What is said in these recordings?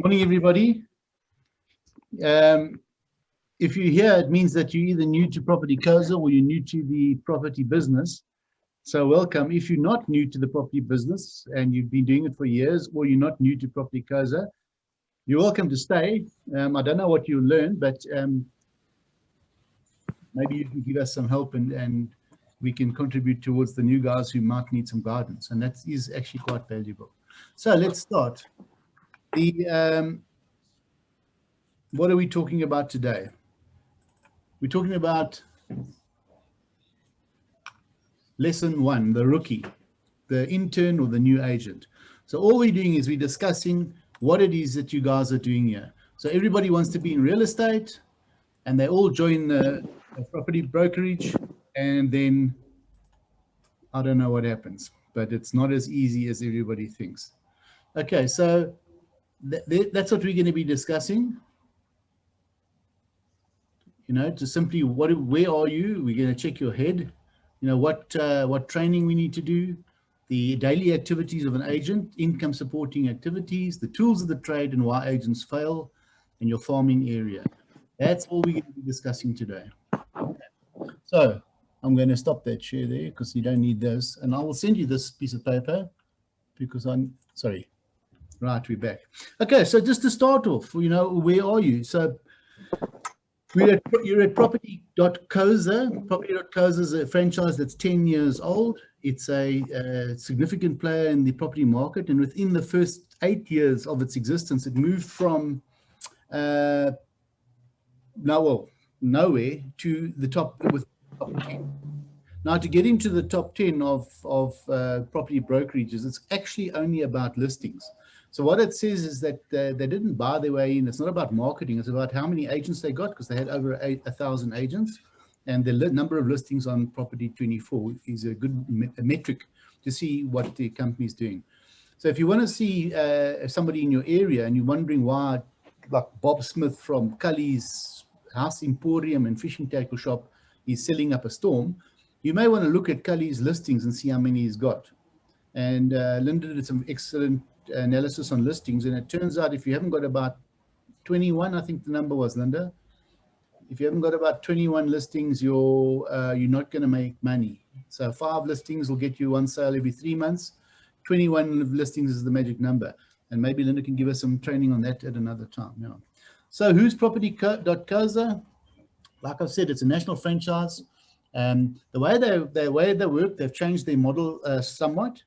Morning, everybody. If you're here, it means that you're either new to Property Koza or you're new to the property business. So welcome. If you're not new to the property business and you've been doing it for years, or you're not new to Property Koza, you're welcome to stay. I don't know what you'll learn, but maybe you can give us some help and we can contribute towards the new guys who might need some guidance. And that is actually quite valuable. So let's start. What are we talking about today? We're talking about lesson 1, the rookie, the intern or the new agent. So all we're doing is we're discussing what it is that you guys are doing here. So everybody wants to be in real estate and they all join the property brokerage, and then I don't know what happens, but it's not as easy as everybody thinks. Okay, so that's what we're going to be discussing. You know, to simply where are you? We're going to check your head. You know, what training we need to do, the daily activities of an agent, income supporting activities, the tools of the trade and why agents fail, and your farming area. That's all we're going to be discussing today. Okay. So I'm going to stop that share there because you don't need this. And I will send you this piece of paper because sorry. Right, we're back. Okay, so just to start off, you know, where are you? So you're at property.koza. Property.koza is a franchise that's 10 years old. It's a significant player in the property market. And within the first 8 years of its existence, it moved from nowhere to the top with top 10. Now, to get into the top 10 of property brokerages, it's actually only about listings. So what it says is that they didn't buy their way in. It's not about marketing. It's about how many agents they got, because they had over 1,000 agents. And the number of listings on Property 24 is a good metric to see what the company is doing. So if you want to see somebody in your area and you're wondering why, like Bob Smith from Cully's House Emporium and Fishing Tackle Shop is selling up a storm, you may want to look at Cully's listings and see how many he's got. And Linda did some excellent analysis on listings, and it turns out if you haven't got about 21, I think the number was, Linda, if you haven't got about 21 listings, you're not going to make money. So 5 listings will get you 1 sale every 3 months. 21 listings is the magic number, and maybe Linda can give us some training on that at another time. Yeah. So who's Property.koza? Like I said, it's a national franchise. The way they work, they've changed their model somewhat.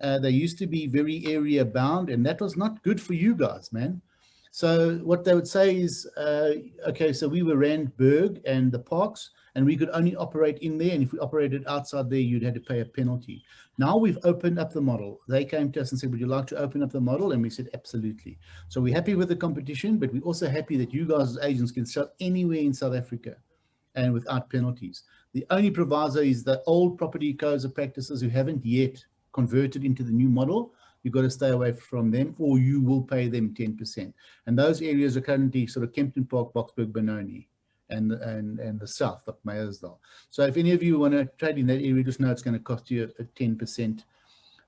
They used to be very area bound, and that was not good for you guys, man. So what they would say is, okay, so we were Randburg and the parks, and we could only operate in there. And if we operated outside there, you'd have to pay a penalty. Now we've opened up the model. They came to us and said, would you like to open up the model? And we said, absolutely. So we're happy with the competition, but we're also happy that you guys as agents can sell anywhere in South Africa and without penalties. The only proviso is the old Property Koza practices who haven't yet converted into the new model. You've got to stay away from them, or you will pay them 10%. And those areas are currently sort of Kempton Park, Boksburg, Benoni, and the south of Meyersdal. So if any of you want to trade in that area, just know it's going to cost you a 10%.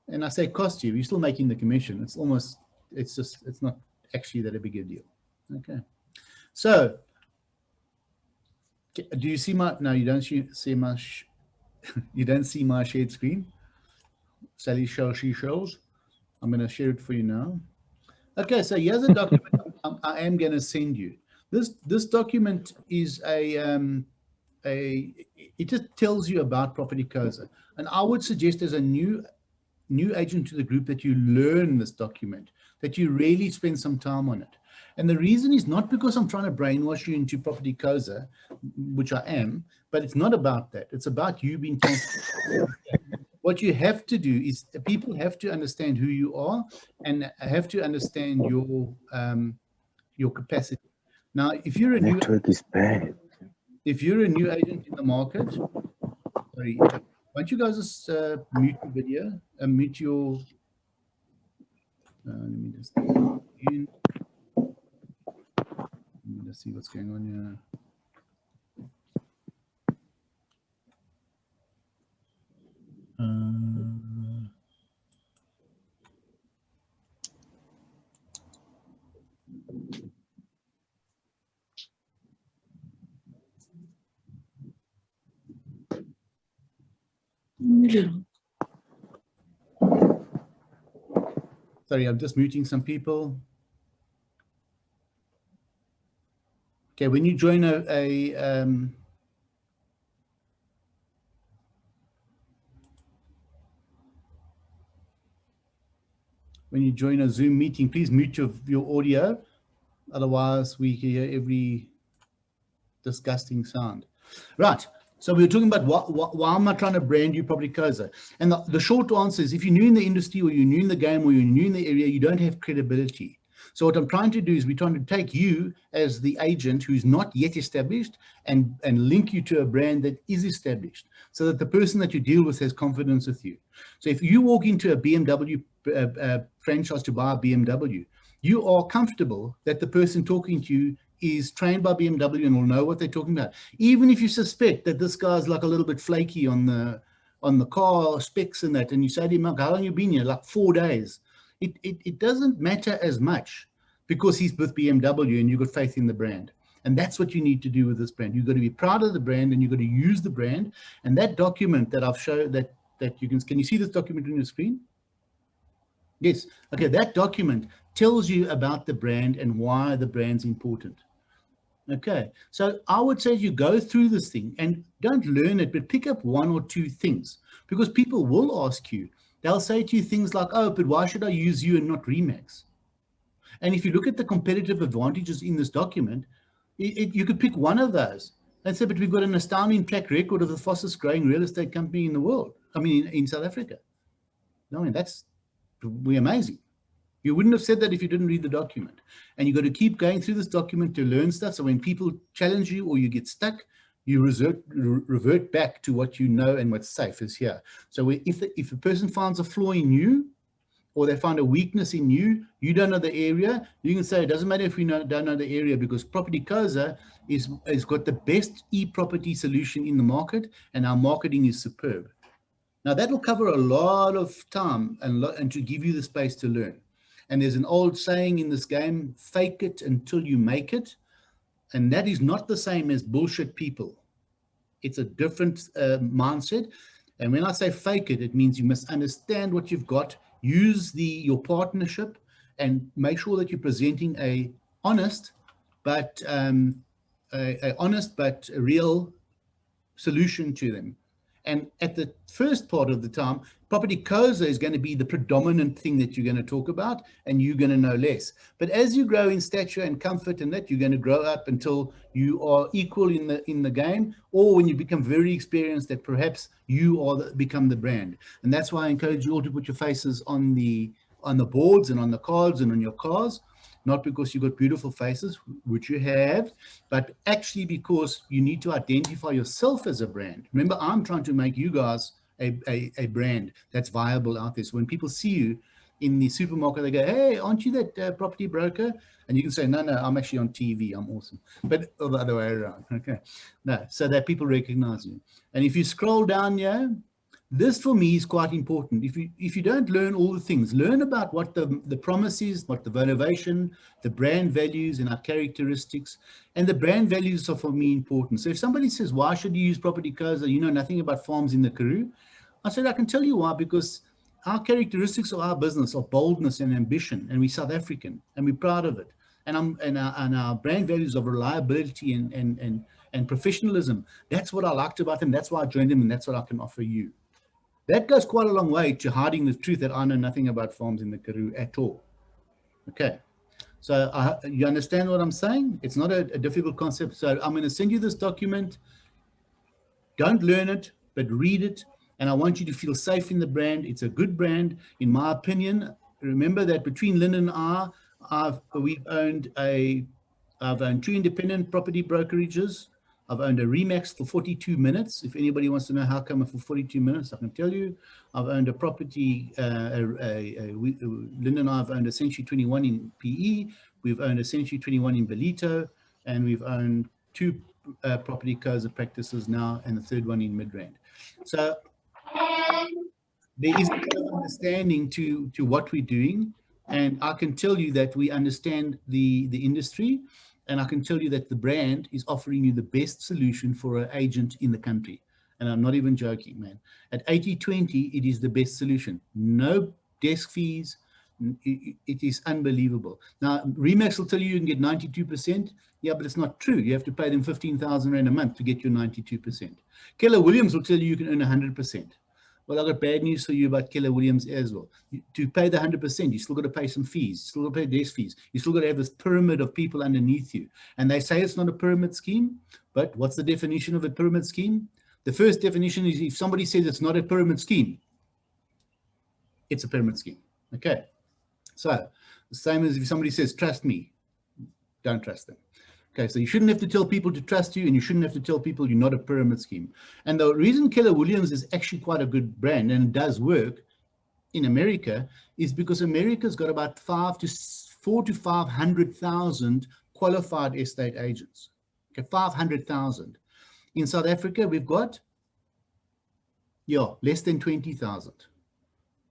And I say cost you, you're still making the commission. It's not actually that a big a deal. Okay. So do you see my, no, you don't see my, you don't see my shared screen? Sally she shows. I'm going to share it for you now. Okay, so here's a document I am going to send you. This document is it just tells you about Property Koza. And I would suggest as a new agent to the group that you learn this document, that you really spend some time on it. And the reason is not because I'm trying to brainwash you into Property Koza, which I am, but it's not about that. It's about you being confident. What you have to do is people have to understand who you are and have to understand your capacity. Now, if you're a network is bad. If you're a new agent in the market, sorry, why don't you guys just mute the video and mute your. Let me just see what's going on here. Sorry, I'm just muting some people. Okay, when you join when you join a Zoom meeting, please mute your audio. Otherwise, we hear every disgusting sound. Right. So we were talking about why am I trying to brand you Property Coza? And the short answer is, if you're new in the industry, or you're new in the game, or you're new in the area, you don't have credibility. So what I'm trying to do is we're trying to take you as the agent who's not yet established and link you to a brand that is established, so that the person that you deal with has confidence with you. So if you walk into a BMW franchise to buy a BMW, you are comfortable that the person talking to you is trained by BMW and will know what they're talking about. Even if you suspect that this guy's like a little bit flaky on the car specs and that, and you say to him, how long you been here? Like 4 days. It doesn't matter as much, because he's with BMW and you've got faith in the brand. And that's what you need to do with this brand. You've got to be proud of the brand, and you've got to use the brand. And that document that I've shown, that you can you see this document on your screen? Yes. Okay, that document tells you about the brand and why the brand's important. Okay, so I would say you go through this thing and don't learn it, but pick up 1 or 2 things, because people will ask you. They'll say to you things like, oh, but why should I use you and not Remax? And if you look at the competitive advantages in this document, you could pick one of those and say, but we've got an astounding track record of the fastest growing real estate company in the world. I mean, in South Africa. I mean, we're amazing. You wouldn't have said that if you didn't read the document. And you've got to keep going through this document to learn stuff. So when people challenge you or you get stuck, you revert back to what you know and what's safe is here. So if a person finds a flaw in you, or they find a weakness in you, you don't know the area, you can say, it doesn't matter if we don't know the area, because Property Coza has got the best e-property solution in the market, and our marketing is superb. Now, that will cover a lot of time and to give you the space to learn. And there's an old saying in this game, fake it until you make it. And that is not the same as bullshit people. It's a different mindset. And when I say fake it, it means you must understand what you've got, use your partnership, and make sure that you're presenting a honest but a real solution to them. And at the first part of the time, Property Coza is going to be the predominant thing that you're going to talk about, and you're going to know less. But as you grow in stature and comfort and that, you're going to grow up until you are equal in the game, or when you become very experienced, that perhaps you become the brand. And that's why I encourage you all to put your faces on the boards and on the cards and on your cars. Not because you've got beautiful faces, which you have, but actually because you need to identify yourself as a brand. Remember, I'm trying to make you guys a brand that's viable out there. So when people see you in the supermarket, they go, hey, aren't you that property broker? And you can say, no, I'm actually on TV. I'm awesome. But the other way around. Okay. No, so that people recognize you. And if you scroll down here, this for me is quite important. If you don't learn all the things, learn about what the promise is, what the motivation, the brand values and our characteristics. And the brand values are for me important. So if somebody says, why should you use Property Coza? You know nothing about farms in the Karoo. I said, I can tell you why, because our characteristics of our business are boldness and ambition, and we're South African and we're proud of it. And our brand values of reliability and professionalism. That's what I liked about them. That's why I joined them, and that's what I can offer you. That goes quite a long way to hiding the truth that I know nothing about farms in the Karoo at all. Okay, so you understand what I'm saying? It's not a difficult concept. So I'm going to send you this document. Don't learn it, but read it. And I want you to feel safe in the brand. It's a good brand, in my opinion. Remember that between Lynn and I've owned 2 independent property brokerages. I've owned a Remax for 42 minutes. If anybody wants to know how come for 42 minutes, I can tell you. I've owned a property, Lynn and I have owned a Century 21 in PE. We've owned a Century 21 in Belito, and we've owned 2 Property Coza practices now, and the 3rd one in Midrand. So there is a bit of understanding to what we're doing, and I can tell you that we understand the industry. And I can tell you that the brand is offering you the best solution for an agent in the country. And I'm not even joking, man. At 80/20, it is the best solution. No desk fees. It is unbelievable. Now, Remax will tell you can get 92%. Yeah, but it's not true. You have to pay them 15,000 Rand a month to get your 92%. Keller Williams will tell you can earn 100%. Well, I've got bad news for you about Keller Williams as well. To pay the 100%, you still got to pay some fees. You still got to pay desk fees. You still got to have this pyramid of people underneath you. And they say it's not a pyramid scheme, but what's the definition of a pyramid scheme? The first definition is if somebody says it's not a pyramid scheme, it's a pyramid scheme. Okay. So the same as if somebody says, trust me, don't trust them. Okay, so you shouldn't have to tell people to trust you, and you shouldn't have to tell people you're not a pyramid scheme. And the reason Keller Williams is actually quite a good brand and does work in America is because America's got about 400,000 to 500,000 qualified estate agents. Okay, 500,000. In South Africa, we've got, less than 20,000.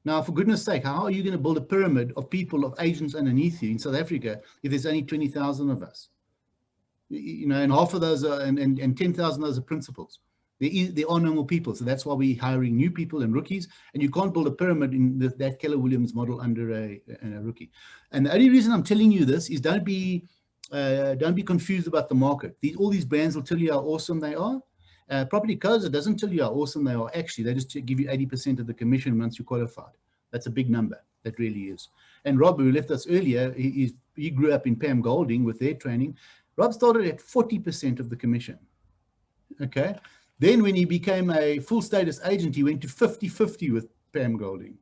Now, for goodness sake, how are you going to build a pyramid of people, of agents underneath you in South Africa if there's only 20,000 of us? You know, and half of those are, and 10,000 of those are principals. There are no more people. So that's why we're hiring new people and rookies. And you can't build a pyramid in that Keller Williams model under a rookie. And the only reason I'm telling you this is don't be confused about the market. All these brands will tell you how awesome they are. Property Codes doesn't tell you how awesome they are. Actually, they just give you 80% of the commission once you're qualified. That's a big number. That really is. And Rob, who left us earlier, he grew up in Pam Golding with their training. Rob started at 40% of the commission. Okay. Then when he became a full status agent, he went to 50-50 with Pam Golding.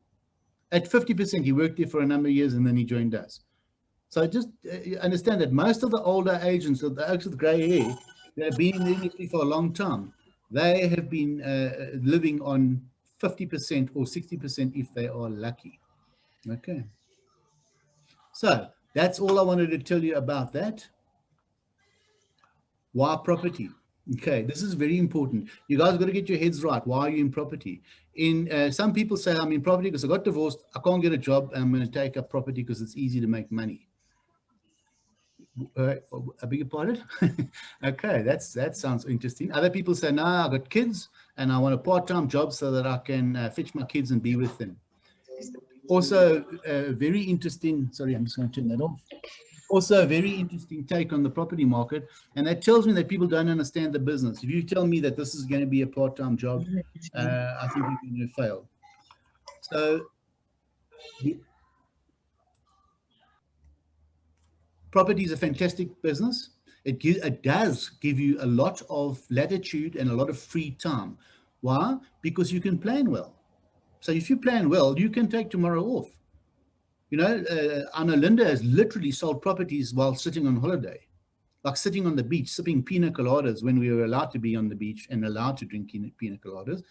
At 50%, he worked there for a number of years and then he joined us. So just understand that most of the older agents, the oaks with gray hair, that have been in the industry for a long time, they have been living on 50% or 60% if they are lucky. Okay. So that's all I wanted to tell you about that. Why property? Okay, this is very important. You guys got to get your heads right. Why are you in property? Some people say, I'm in property because I got divorced, I can't get a job, and I'm going to take up property because it's easy to make money. I beg your pardon? Okay, that sounds interesting. Other people say, no, I got kids and I want a part-time job so that I can fetch my kids and be with them. Also, very interesting, sorry, I'm just going to turn that off. Also, a very interesting take on the property market, and that tells me that people don't understand the business. If you tell me that this is going to be a part-time job, I think you're going to fail. So, property is a fantastic business. It does give you a lot of latitude and a lot of free time. Why? Because you can plan well. So if you plan well, you can take tomorrow off. You know, Anna Linda has literally sold properties while sitting on holiday, like sitting on the beach, sipping pina coladas when we were allowed to be on the beach and allowed to drink pina coladas,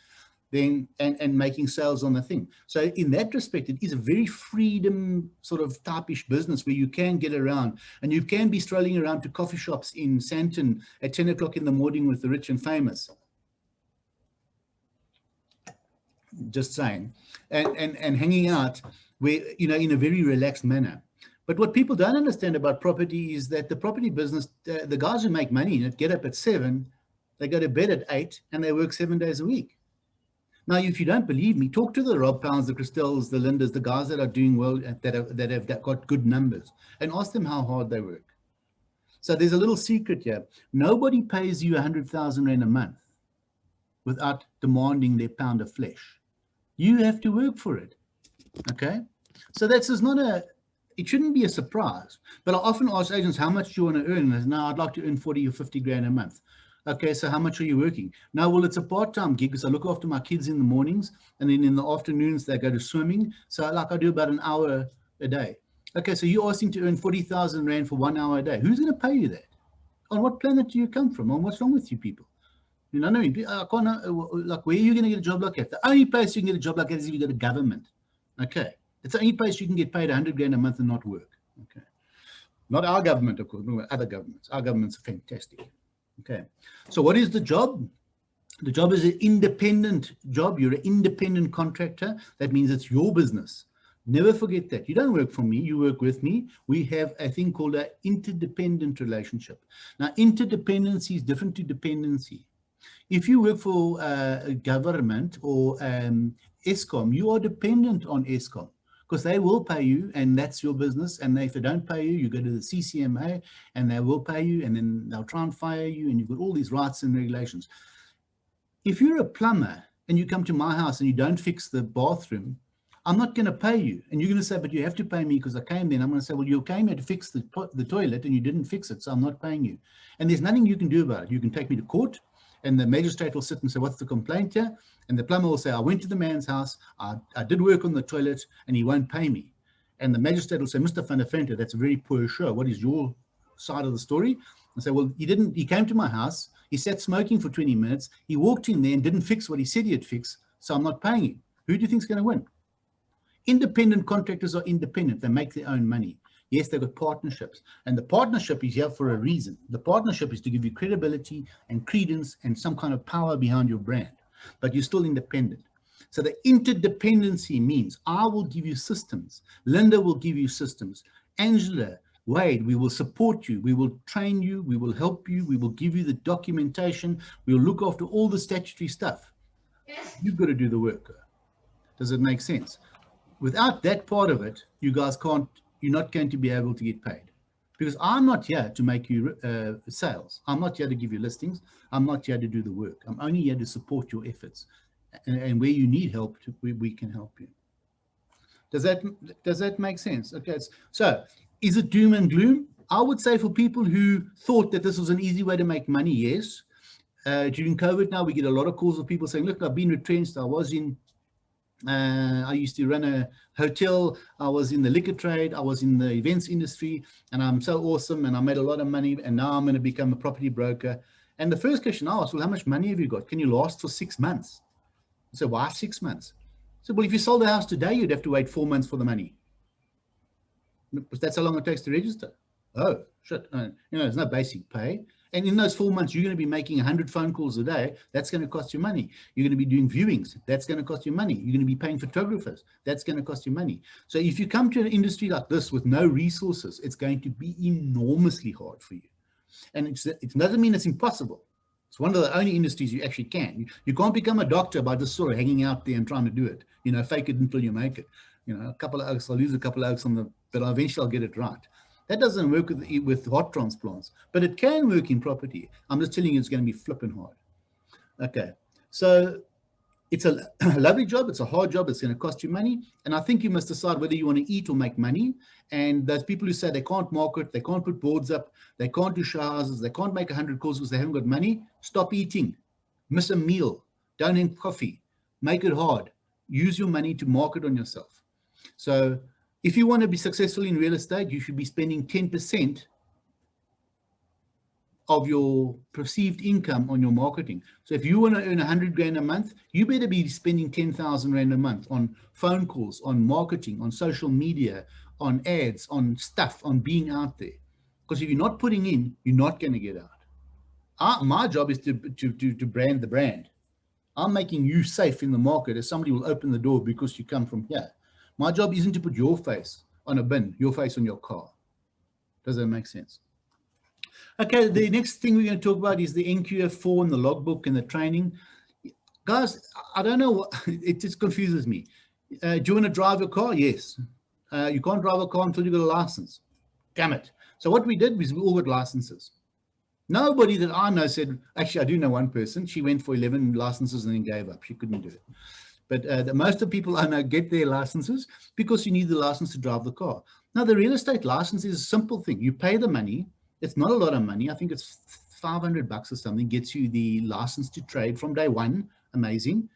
then and making sales on the thing. So in that respect, it is a very freedom sort of type-ish business where you can get around and you can be strolling around to coffee shops in Sandton at 10 o'clock in the morning with the rich and famous. Just saying, and hanging out where, you know, in a very relaxed manner. But what people don't understand about property is that the property business, the guys who make money in it get up at 7, they go to bed at 8, and they work 7 days a week. Now, if you don't believe me, talk to the Rob Pounds, the Christelles, the Lindas, the guys that are doing well, that have got good numbers, and ask them how hard they work. So there's a little secret here. Nobody pays you 100,000 Rand a month without demanding their pound of flesh. You have to work for it. Okay, so that's not it shouldn't be a surprise. But I often ask agents, how much do you want to earn? And I say, no, I'd like to earn 40 or 50 grand a month. Okay, so how much are you working? No, well, it's a part-time gig because I look after my kids in the mornings, and then in the afternoons they go to swimming. So like I do about an hour a day. Okay, so you're asking to earn 40,000 Rand for 1 hour a day. Who's going to pay you that? On what planet do you come from? On what's wrong with you people? You know what I mean? I can't, like, where are you going to get a job like that? The only place you can get a job like that is if you go to government. Okay. It's the only place you can get paid 100 grand a month and not work. Okay. Not our government, of course, but other governments. Our governments are fantastic. Okay. So what is the job? The job is an independent job. You're an independent contractor. That means it's your business. Never forget that. You don't work for me. You work with me. We have a thing called an interdependent relationship. Now, interdependency is different to dependency. If you work for a government or ESCOM, you are dependent on ESCOM because they will pay you and that's your business. And if they don't pay you, you go to the CCMA and they will pay you and then they'll try and fire you and you've got all these rights and regulations. If you're a plumber and you come to my house and you don't fix the bathroom, I'm not going to pay you. And you're going to say, but you have to pay me because I came there. And I'm going to say, well, you came here to fix the toilet and you didn't fix it, so I'm not paying you. And there's nothing you can do about it. You can take me to court and the magistrate will sit and say, what's the complaint here? And the plumber will say, I went to the man's house, I did work on the toilet and he won't pay me. And the magistrate will say, Mr. Van der Venter, that's a very poor show. What is your side of the story? And say, well, he came to my house, he sat smoking for 20 minutes, he walked in there and didn't fix what he said he'd fix, so I'm not paying him. Who do you think is going to win? Independent contractors are independent. They make their own money. Yes, they've got partnerships. And the partnership is here for a reason. The partnership is to give you credibility and credence and some kind of power behind your brand. But you're still independent. So the interdependency means I will give you systems. Linda will give you systems. Angela, Wade, we will support you. We will train you. We will help you. We will give you the documentation. We'll look after all the statutory stuff. You've got to do the work. Does it make sense? Without that part of it, you guys can't, you're not going to be able to get paid. Because I'm not here to make you sales. I'm not here to give you listings. I'm not here to do the work. I'm only here to support your efforts. And where you need help, we can help you. Does that make sense? Okay, so is it doom and gloom? I would say for people who thought that this was an easy way to make money, yes. During COVID now, we get a lot of calls of people saying, look, I've been retrenched. I used to run a hotel. I was in the liquor trade. I was in the events industry, and I'm so awesome, and I made a lot of money, and now I'm going to become a property broker. And the first question I asked, well, how much money have you got? Can you last for 6 months? I said, why 6 months? I said, well, if you sold the house today, you'd have to wait 4 months for the money. Because that's how long it takes to register. Oh, shit. There's no basic pay. And in those 4 months, you're going to be making 100 phone calls a day. That's going to cost you money. You're going to be doing viewings. That's going to cost you money. You're going to be paying photographers. That's going to cost you money. So if you come to an industry like this with no resources, it's going to be enormously hard for you. And it doesn't mean it's impossible. It's one of the only industries you actually can. You can't become a doctor by just sort of hanging out there and trying to do it. Fake it until you make it. A couple of oaks, I'll lose a couple of oaks but eventually I'll get it right. That doesn't work with heart transplants, but it can work in property. I'm just telling you, it's going to be flipping hard. Okay, so it's a lovely job. It's a hard job. It's going to cost you money. And I think you must decide whether you want to eat or make money. And those people who say they can't market, they can't put boards up, they can't do show houses, they can't make 100 calls because they haven't got money, stop eating. Miss a meal. Don't have coffee. Make it hard. Use your money to market on yourself. So if you want to be successful in real estate, you should be spending 10% of your perceived income on your marketing. So if you want to earn 100 grand a month, you better be spending 10,000 rand a month on phone calls, on marketing, on social media, on ads, on stuff, on being out there. Because if you're not putting in, you're not going to get out. My job is to brand the brand. I'm making you safe in the market as somebody will open the door because you come from here. My job isn't to put your face on a bin, your face on your car. Does that make sense? Okay, the next thing we're going to talk about is the NQF4 and the logbook and the training. Guys, I don't know what, it just confuses me. Do you want to drive a car? Yes. You can't drive a car until you got a license. Damn it. So what we did was we all got licenses. Nobody that I know said, actually, I do know one person. She went for 11 licenses and then gave up. She couldn't do it. But most of the people I know get their licenses because you need the license to drive the car. Now, the real estate license is a simple thing. You pay the money. It's not a lot of money. I think it's $500 or something, gets you the license to trade from day one. Amazing.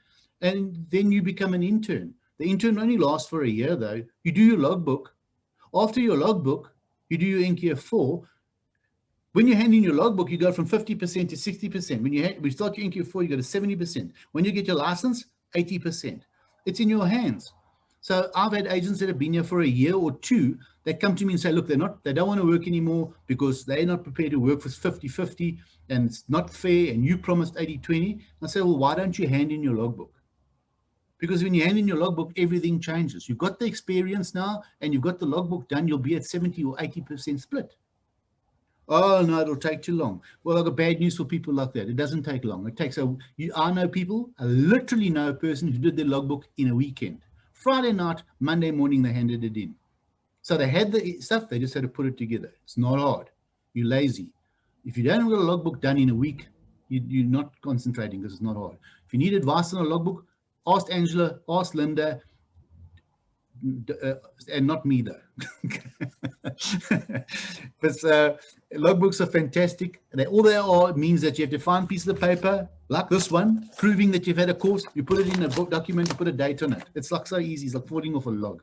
And then you become an intern. The intern only lasts for a year, though. You do your logbook. After your logbook, you do your NQF4. When you hand in your logbook, you go from 50% to 60%. When you start your NQF4, you go to 70%. When you get your license, 80%. It's in your hands. So I've had agents that have been here for a year or two that come to me and say, look, they don't want to work anymore because they're not prepared to work for 50-50 and it's not fair and you promised 80-20. I say, well, why don't you hand in your logbook? Because when you hand in your logbook, everything changes. You've got the experience now and you've got the logbook done, you'll be at 70 or 80% split. Oh no, it'll take too long. Well, I've got bad news for people like that. It doesn't take long. It takes I know people, I literally know a person who did their logbook in a weekend. Friday night, Monday morning, they handed it in. So they had the stuff, they just had to put it together. It's not hard. You're lazy. If you don't have a logbook done in a week, you're not concentrating because it's not hard. If you need advice on a logbook, ask Angela, ask Linda, and not me though. But logbooks are fantastic. All they are means that you have to find pieces of paper like this one, proving that you've had a course. You put it in a book document, you put a date on it. It's like so easy. It's like falling off a log.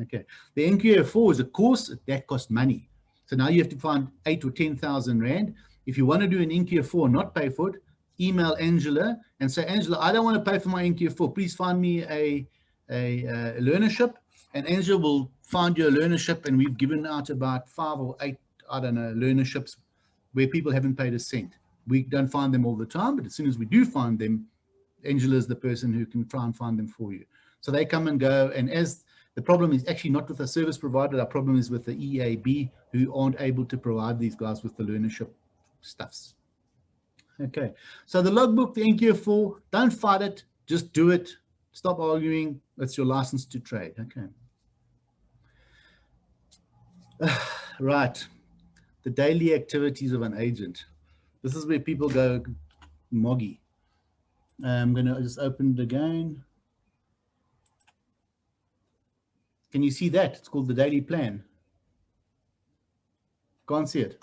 Okay. The NQF4 is a course that costs money. So now you have to find 8 or 10,000 Rand. If you want to do an NQF4 and not pay for it, email Angela and say, Angela, I don't want to pay for my NQF4. Please find me a learnership, and Angela will find you a learnership, and we've given out about 5 or 8, I don't know, learnerships where people haven't paid a cent. We don't find them all the time, but as soon as we do find them, Angela is the person who can try and find them for you. So they come and go, and as the problem is actually not with the service provider, our problem is with the EAB, who aren't able to provide these guys with the learnership stuffs. Okay, so the logbook, the NQF4, don't fight it, just do it. Stop arguing. That's your license to trade. Okay. Right. The daily activities of an agent. This is where people go moggy. I'm going to just open it again. Can you see that? It's called the daily plan. Can't see it.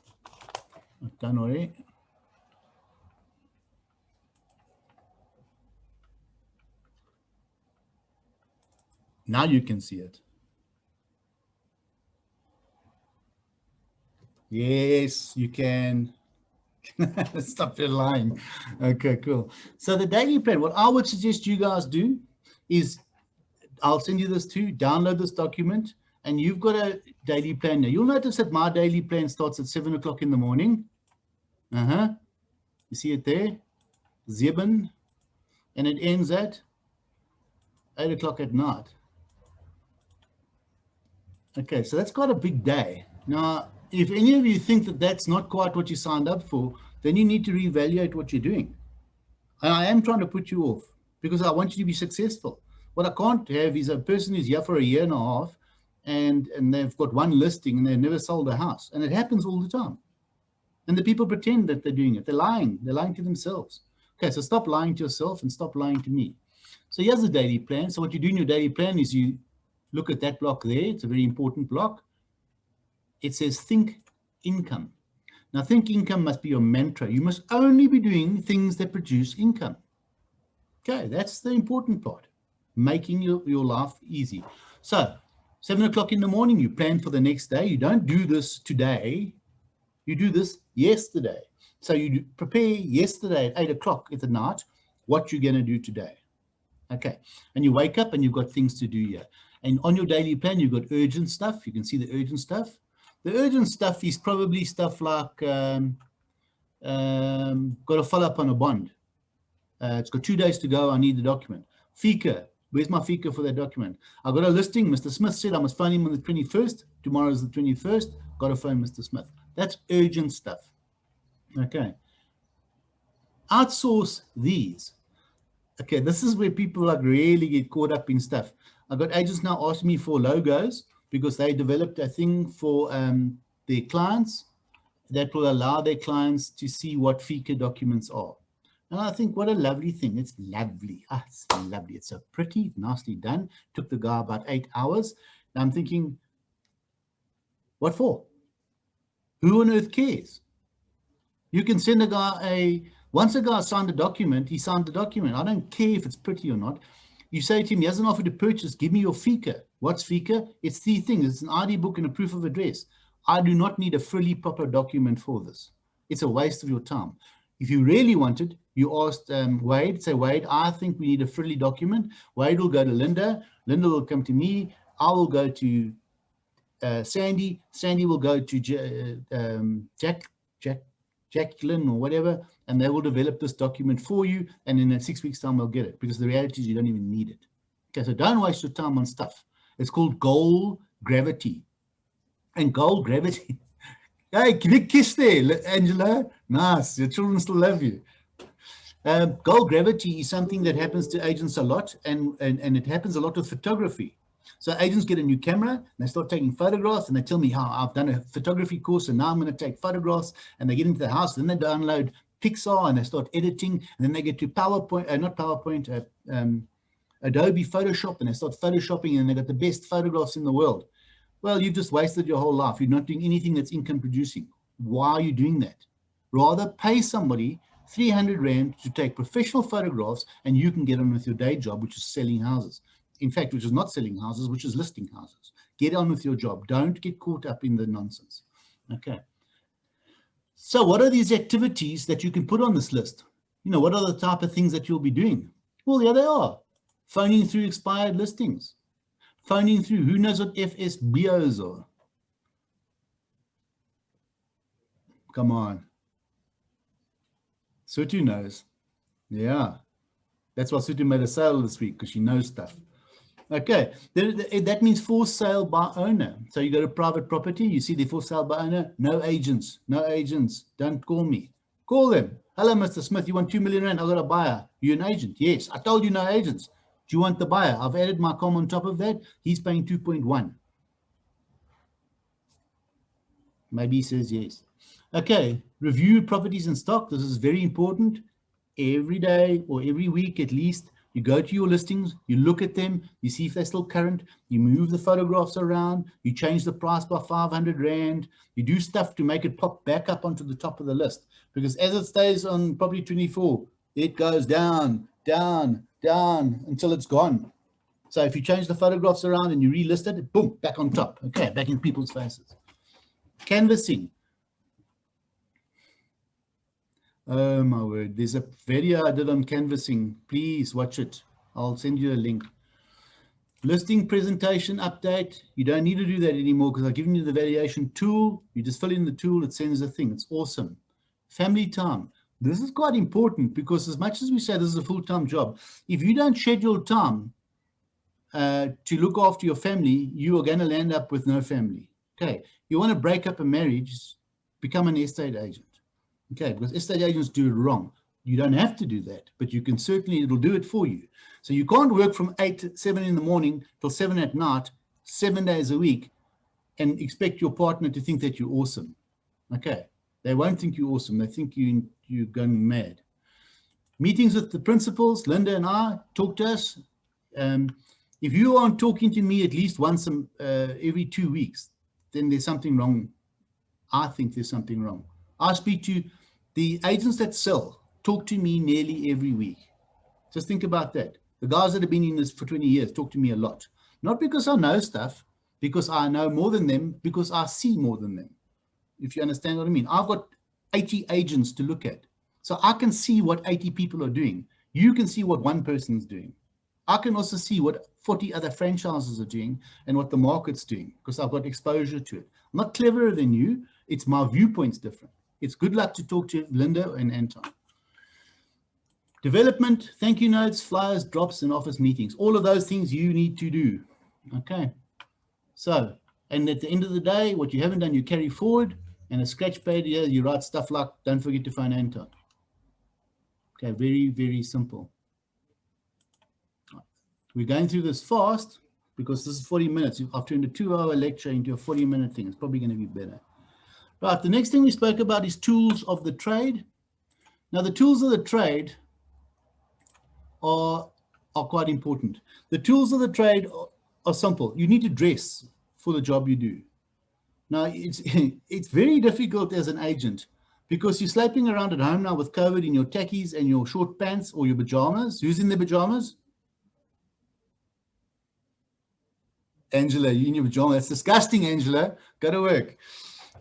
Don't worry. Now you can see it. Yes, you can. Stop your lying. Okay, cool. So the daily plan, what I would suggest you guys do is, I'll send you this too, download this document, and you've got a daily plan now. You'll notice that my daily plan starts at 7 o'clock in the morning. You see it there? 7. And it ends at 8 o'clock at night. Okay, so that's quite a big day. Now, if any of you think that that's not quite what you signed up for, then you need to reevaluate what you're doing. And I am trying to put you off because I want you to be successful. What I can't have is a person who's here for a year and a half and they've got one listing and they've never sold a house. And it happens all the time. And the people pretend that they're doing it. They're lying. They're lying to themselves. Okay, so stop lying to yourself and stop lying to me. So here's the daily plan. So what you do in your daily plan is you look at that block there. It's a very important block. It says think income. Now, think income must be your mantra. You must only be doing things that produce income. Okay, that's the important part, making your life easy. So 7 o'clock in the morning, you plan for the next day. You don't do this today. You do this yesterday. So you prepare yesterday at 8 o'clock at the night what you're going to do today. Okay, and you wake up and you've got things to do here. And on your daily plan, you've got urgent stuff. You can see the urgent stuff. The urgent stuff is probably stuff like got to follow up on a bond. It's got 2 days to go. I need the document. FICA. Where's my FICA for that document? I got a listing. Mr. Smith said I must phone him on the 21st. Tomorrow is the 21st. Got to phone Mr. Smith. That's urgent stuff. Okay. Outsource these. Okay, this is where people like really get caught up in stuff. I've got agents now asking me for logos because they developed a thing for their clients that will allow their clients to see what FICA documents are. And I think, what a lovely thing. It's lovely. It's lovely. It's so pretty, nicely done. Took the guy about 8 hours. And I'm thinking, what for? Who on earth cares? You can send a guy once a guy signed a document, he signed the document. I don't care if it's pretty or not. You say to him, he hasn't offered to purchase, give me your FICA. What's FICA? It's the thing. It's an ID book and a proof of address. I do not need a frilly proper document for this. It's a waste of your time. If you really wanted, you asked Wade, say, Wade, I think we need a frilly document. Wade will go to Linda. Linda will come to me. I will go to Sandy. Sandy will go to Jacqueline or whatever, and they will develop this document for you, and in 6 weeks' time, they'll get it, because the reality is you don't even need it. Okay, so don't waste your time on stuff. It's called goal gravity. And goal gravity, Hey, click kiss there, Angela. Nice. Your children still love you. Goal gravity is something that happens to agents a lot, and it happens a lot with photography. So agents get a new camera, and they start taking photographs, and they tell me how I've done a photography course, and now I'm going to take photographs, and they get into the house, then they download Pixar, and they start editing, and then they get to PowerPoint, not PowerPoint, Adobe Photoshop, and they start photoshopping, and they got the best photographs in the world. Well, you've just wasted your whole life. You're not doing anything that's income producing. Why are you doing that? Rather pay somebody 300 Rand to take professional photographs, and you can get on with your day job, which is selling houses. In fact, which is not selling houses, which is listing houses. Get on with your job. Don't get caught up in the nonsense. Okay. So what are these activities that you can put on this list? You know, what are the type of things that you'll be doing? Well, here they are. Phoning through expired listings. Phoning through, who knows what FSBOs are? Come on. Sutu knows. Yeah. That's why Sutu made a sale this week, because she knows stuff. Okay. That means for sale by owner. So you go to private property, you see the for sale by owner, no agents, no agents. Don't call me. Call them. Hello, Mr. Smith, you want 2 million Rand? I've got a buyer. You an agent? Yes. I told you no agents. Do you want the buyer? I've added my com on top of that. He's paying 2.1. Maybe he says yes. Okay, review properties in stock. This is very important. Every day or every week at least, you go to your listings, you look at them, you see if they're still current, you move the photographs around, you change the price by 500 Rand, you do stuff to make it pop back up onto the top of the list. Because as it stays on property 24, it goes down, down, down until it's gone. So if you change the photographs around and you relist it, boom, back on top. Okay, back in people's faces. Canvassing. Oh my word, there's a video I did on canvassing. Please watch it. I'll send you a link. Listing presentation update. You don't need to do that anymore because I've given you the valuation tool. You just fill in the tool, it sends a thing. It's awesome. Family time. This is quite important because as much as we say this is a full-time job, if you don't schedule time to look after your family, you are going to land up with no family. Okay, you want to break up a marriage, become an estate agent. Okay, because estate agents do it wrong. You don't have to do that, but you can certainly, it'll do it for you. So you can't work from 7 in the morning till 7 at night, 7 days a week, and expect your partner to think that you're awesome. Okay, they won't think you're awesome. They think you're going mad. Meetings with the principals, Linda and I, talk to us. If you aren't talking to me at least once every 2 weeks, then there's something wrong. I think there's something wrong. I speak to the agents that sell, talk to me nearly every week. Just think about that. The guys that have been in this for 20 years talk to me a lot. Not because I know stuff, because I know more than them, because I see more than them. If you understand what I mean. I've got 80 agents to look at. So I can see what 80 people are doing. You can see what one person is doing. I can also see what 40 other franchises are doing and what the market's doing because I've got exposure to it. I'm not cleverer than you. It's my viewpoint's different. It's good luck to talk to Linda and Anton. Development, thank you notes, flyers, drops, and office meetings. All of those things you need to do. Okay. So, and at the end of the day, what you haven't done, you carry forward. And a scratch pad here, you write stuff like, don't forget to phone Anton. Okay, very, very simple. We're going through this fast because this is 40 minutes. I've turned a 2-hour lecture into a 40-minute thing. It's probably going to be better. Right, the next thing we spoke about is tools of the trade. Now, the tools of the trade are quite important. The tools of the trade are simple. You need to dress for the job you do. Now, it's very difficult as an agent because you're sloping around at home now with COVID in your tackies and your short pants or your pajamas. Who's in their pajamas? Angela, you in your pajamas. That's disgusting, Angela. Go to work.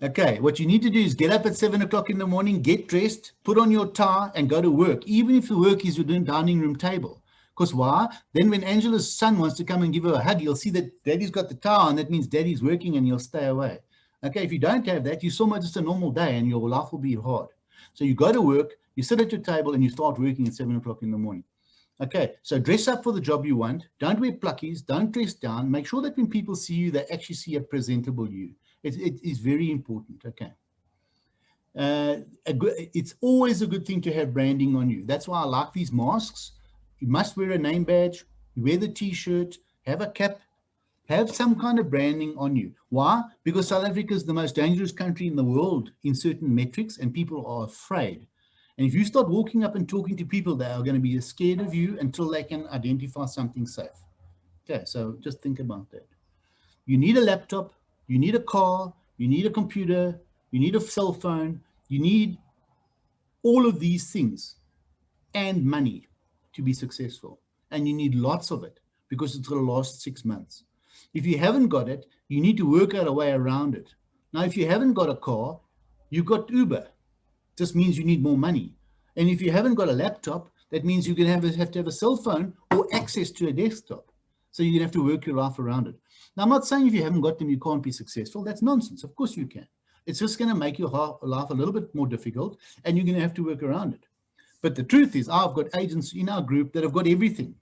Okay, what you need to do is get up at 7 o'clock in the morning, get dressed, put on your tie, and go to work, even if the work is your dining room table. Because why? Then when Angela's son wants to come and give her a hug, you'll see that daddy's got the tie on. That means daddy's working and you'll stay away. Okay, if you don't have that, you still might just a normal day and your life will be hard. So you go to work, you sit at your table, and you start working at 7 o'clock in the morning. Okay, so dress up for the job you want. Don't wear pluckies. Don't dress down. Make sure that when people see you, they actually see a presentable you. It is very important. Okay. It's always a good thing to have branding on you. That's why I like these masks. You must wear a name badge, you wear the t-shirt, have a cap, have some kind of branding on you. Why? Because South Africa is the most dangerous country in the world in certain metrics, and people are afraid. And if you start walking up and talking to people, they are going to be scared of you until they can identify something safe. Okay, so just think about that. You need a laptop, you need a car, you need a computer, you need a cell phone, you need all of these things and money to be successful. And you need lots of it because it's going to last 6 months. If you haven't got it, you need to work out a way around it. Now, if you haven't got a car, you've got Uber. Just means you need more money. And if you haven't got a laptop, that means you're going to have to have a cell phone or access to a desktop. So you're going to have to work your life around it. Now, I'm not saying if you haven't got them, you can't be successful. That's nonsense. Of course you can. It's just going to make your life a little bit more difficult, and you're going to have to work around it. But the truth is, I've got agents in our group that have got everything.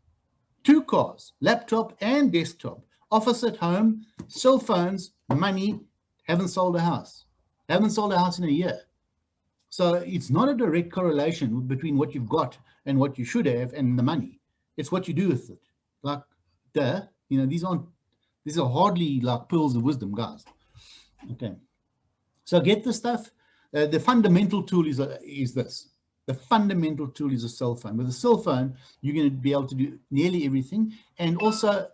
2 cars, laptop and desktop, office at home, cell phones, money, haven't sold a house. Haven't sold a house in a year. So it's not a direct correlation between what you've got and what you should have and the money. It's what you do with it. Like, these are hardly like pearls of wisdom, guys. Okay. So get the stuff. The fundamental tool is this. The fundamental tool is a cell phone. With a cell phone, you're going to be able to do nearly everything. And also,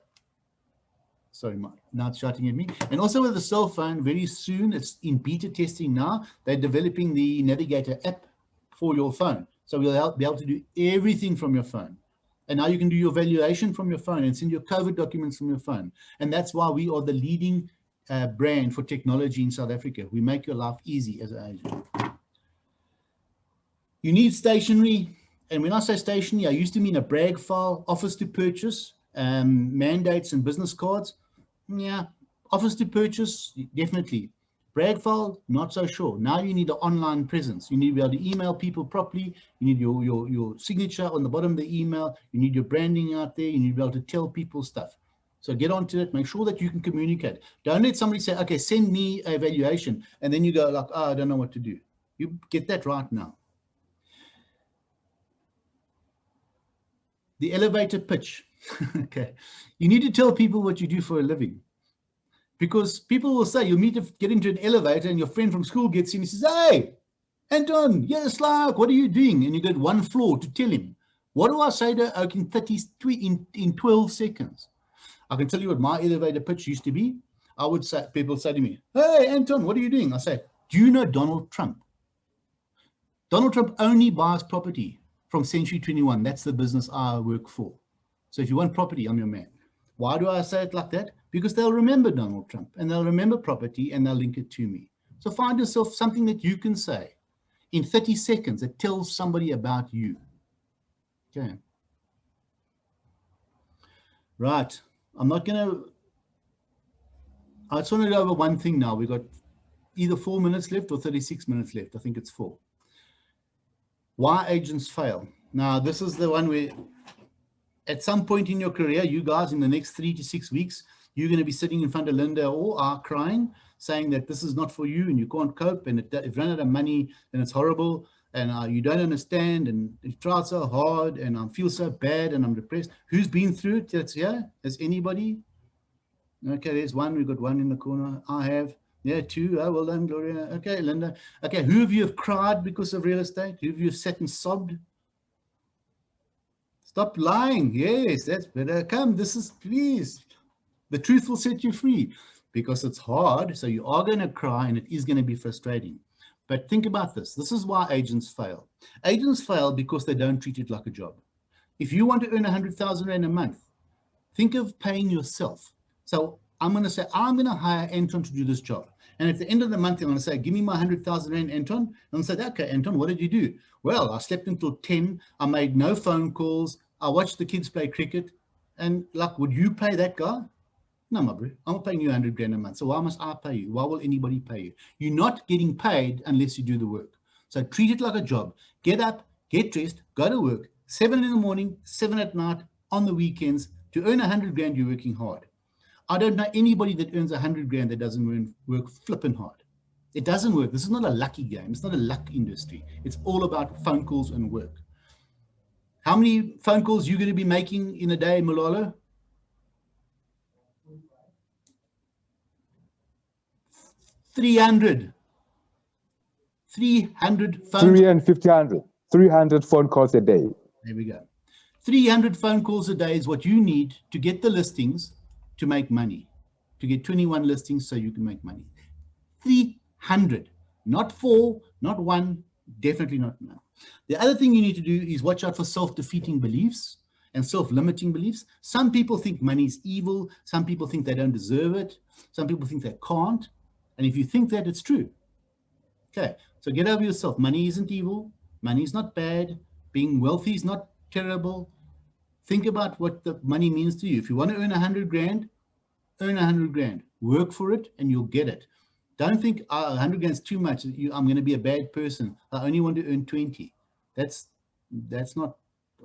sorry, now it's shouting at me. And also with the cell phone, very soon, it's in beta testing now, they're developing the Navigator app for your phone. So we'll be able to do everything from your phone. And now you can do your valuation from your phone and send your COVID documents from your phone. And that's why we are the leading brand for technology in South Africa. We make your life easy as an agent. You need stationery. And when I say stationery, I used to mean a brag file, office to purchase, mandates and business cards. Yeah, office to purchase, definitely. Brag file, not so sure. Now you need an online presence. You need to be able to email people properly. You need your signature on the bottom of the email. You need your branding out there. You need to be able to tell people stuff. So get onto it. Make sure that you can communicate. Don't let somebody say, okay, send me a evaluation. And then you go like, oh, I don't know what to do. You get that right now. The elevator pitch. Okay. You need to tell people what you do for a living. Because people will say, you'll get into an elevator and your friend from school gets in and says, hey, Anton, yes, like, what are you doing? And you get 1 floor to tell him. What do I say to in 12 seconds? I can tell you what my elevator pitch used to be. I would say, people say to me, hey, Anton, what are you doing? I say, do you know Donald Trump? Donald Trump only buys property from Century 21. That's the business I work for. So if you want property, I'm your man. Why do I say it like that? Because they'll remember Donald Trump and they'll remember property and they'll link it to me. So find yourself something that you can say in 30 seconds that tells somebody about you. Okay. Right. I just want to go over one thing now. We've got either 4 minutes left or 36 minutes left. I think it's 4. Why agents fail. Now, this is the one where at some point in your career, you guys in the next 3 to 6 weeks, you're going to be sitting in front of Linda or I crying, saying that this is not for you and you can't cope and you've run out of money and it's horrible and you don't understand and you've tried so hard and I feel so bad and I'm depressed. Who's been through it that's here? Has anybody? Okay, there's one. We've got one in the corner. I have. Yeah, 2. Oh, well done, Gloria. Okay, Linda. Okay, who of you have cried because of real estate? Who of you have sat and sobbed? Stop lying. Yes, that's better. Come, please. The truth will set you free because it's hard. So you are going to cry and it is going to be frustrating. But think about this. This is why agents fail. Agents fail because they don't treat it like a job. If you want to earn 100,000 Rand a month, think of paying yourself. So I'm going to say, I'm going to hire Anton to do this job. And at the end of the month, I'm going to say, give me my 100,000 Rand, Anton. And I'm going to say, okay, Anton, what did you do? Well, I slept until 10. I made no phone calls. I watched the kids play cricket. And like, would you pay that guy? No, my bro, I'm paying you 100 grand a month. So why must I pay you? Why will anybody pay you? You're not getting paid unless you do the work. So treat it like a job. Get up, get dressed, go to work, 7 in the morning, 7 at night, on the weekends. To earn 100 grand, you're working hard. I don't know anybody that earns 100 grand that doesn't work flipping hard. It doesn't work. This is not a lucky game. It's not a luck industry. It's all about phone calls and work. How many phone calls are you going to be making in a day, Malolo? 300. 300 phone 300 phone calls a day. There we go. 300 phone calls a day is what you need to get the listings to make money, to get 21 listings so you can make money. 300, not 4, not 1, definitely not now. The other thing you need to do is watch out for self-defeating beliefs and self-limiting beliefs. Some people think money is evil. Some people think they don't deserve it. Some people think they can't. And if you think that, it's true. Okay, so get over yourself. Money isn't evil. Money is not bad. Being wealthy is not terrible. Think about what the money means to you. If you want to earn 100 grand, earn 100 grand. Work for it and you'll get it. Don't think 100 grand is too much. I'm going to be a bad person. I only want to earn 20. That's not,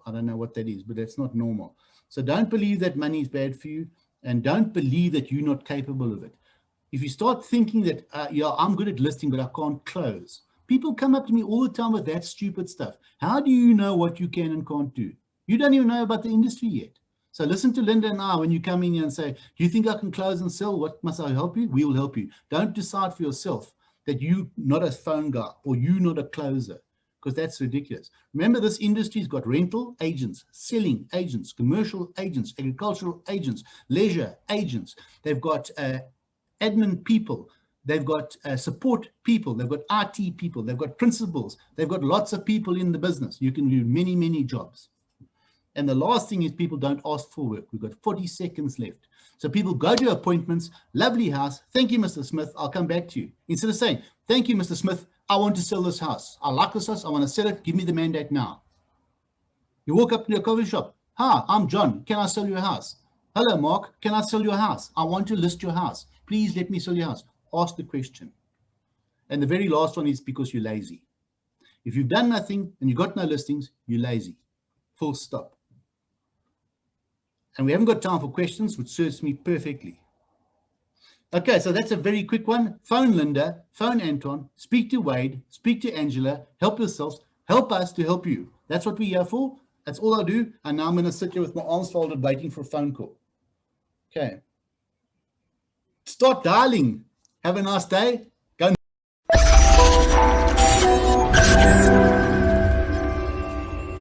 I don't know what that is, but that's not normal. So don't believe that money is bad for you, and don't believe that you're not capable of it. If you start thinking that, yeah, I'm good at listing, but I can't close. People come up to me all the time with that stupid stuff. How do you know what you can and can't do? You don't even know about the industry yet. So listen to Linda and I when you come in here and say, do you think I can close and sell? What must I help you? We will help you. Don't decide for yourself that you're not a phone guy or you're not a closer, because that's ridiculous. Remember, this industry's got rental agents, selling agents, commercial agents, agricultural agents, leisure agents. They've got admin people. They've got support people. They've got IT people. They've got principals. They've got lots of people in the business. You can do many, many jobs. And the last thing is people don't ask for work. We've got 40 seconds left. So people go to appointments, lovely house. Thank you, Mr. Smith. I'll come back to you. Instead of saying, thank you, Mr. Smith. I want to sell this house. I like this house. I want to sell it. Give me the mandate now. You walk up to your coffee shop. Hi, I'm John. Can I sell your house? Hello, Mark. Can I sell your house? I want to list your house. Please let me sell your house. Ask the question. And the very last one is because you're lazy. If you've done nothing and you've got no listings, you're lazy. Full stop. And we haven't got time for questions, which suits me perfectly. Okay, so that's a very quick one. Phone Linda, phone Anton, speak to Wade, speak to Angela, help yourselves, help us to help you. That's what we're here for. That's all I do. And now I'm going to sit here with my arms folded waiting for a phone call. Okay. Start dialing. Have a nice day.